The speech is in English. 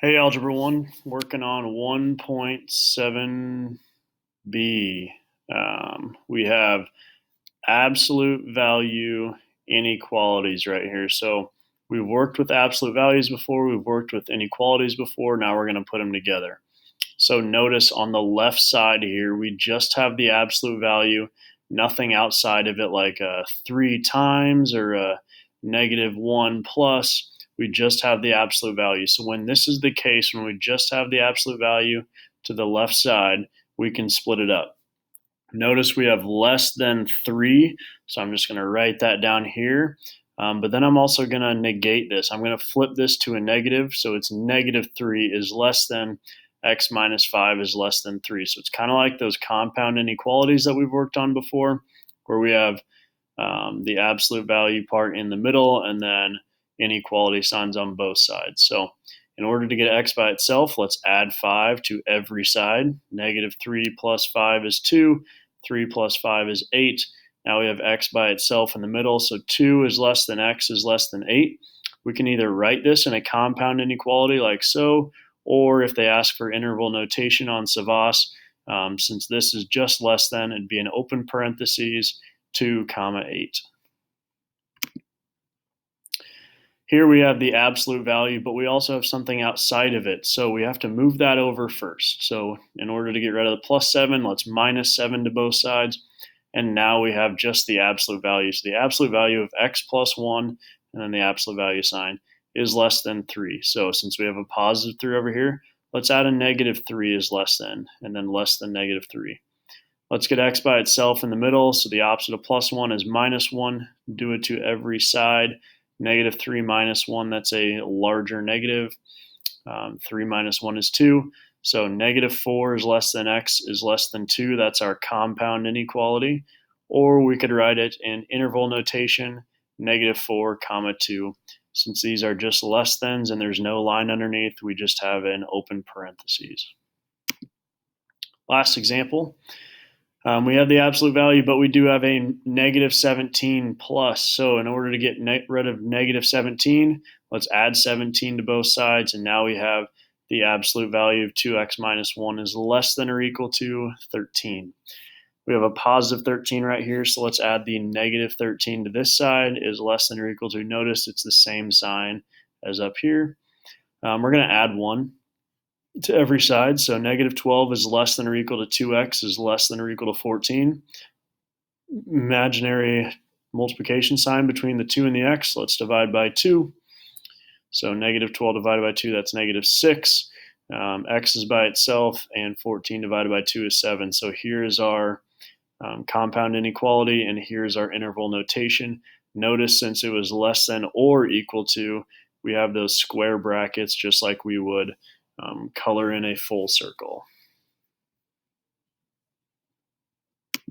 Hey, Algebra 1, working on 1.7B. We have absolute value inequalities right here. So we've worked with absolute values before, we've worked with inequalities before, now we're going to put them together. So notice on the left side here, we just have the absolute value, nothing outside of it like a 3 times or a -1 plus. We just have the absolute value. So when this is the case, when we just have the absolute value to the left side, we can split it up. Notice we have less than 3, so I'm just going to write that down here. But then I'm also going to negate this. I'm going to flip this to a negative, so it's -3 is less than x minus 5 is less than 3. So it's kind of like those compound inequalities that we've worked on before, where we have the absolute value part in the middle and then inequality signs on both sides. So in order to get x by itself, let's add 5 to every side. -3 plus 5 is 2. 3 plus 5 is 8. Now we have x by itself in the middle, so 2 is less than x is less than 8. We can either write this in a compound inequality like so, or if they ask for interval notation on Savas, since this is just less than, it'd be an open parentheses 2 comma 8. Here we have the absolute value, but we also have something outside of it, so we have to move that over first. So in order to get rid of the plus 7, let's minus 7 to both sides, and now we have just the absolute value. So the absolute value of x plus 1, and then the absolute value sign, is less than 3. So since we have a positive 3 over here, let's add a -3 is less than, and then less than -3. Let's get x by itself in the middle, so the opposite of plus 1 is -1. Do it to every side. -3 minus 1, that's a larger negative. 3 minus 1 is 2. So -4 is less than x is less than 2. That's our compound inequality. Or we could write it in interval notation, -4 comma 2. Since these are just less thans and there's no line underneath, we just have an open parentheses. Last example. We have the absolute value, but we do have a -17 plus. So in order to get rid of -17, let's add 17 to both sides, and now we have the absolute value of 2x minus 1 is less than or equal to 13. We have a positive 13 right here, so let's add the -13 to this side is less than or equal to, notice it's the same sign as up here. We're going to add 1 to every side. So -12 is less than or equal to 2x is less than or equal to 14. Imaginary multiplication sign between the 2 and the x. Let's divide by 2. So -12 divided by 2, that's -6. X is by itself, and 14 divided by 2 is 7. So here is our compound inequality, and here's our interval notation. Notice since it was less than or equal to, we have those square brackets just like we would color in a full circle.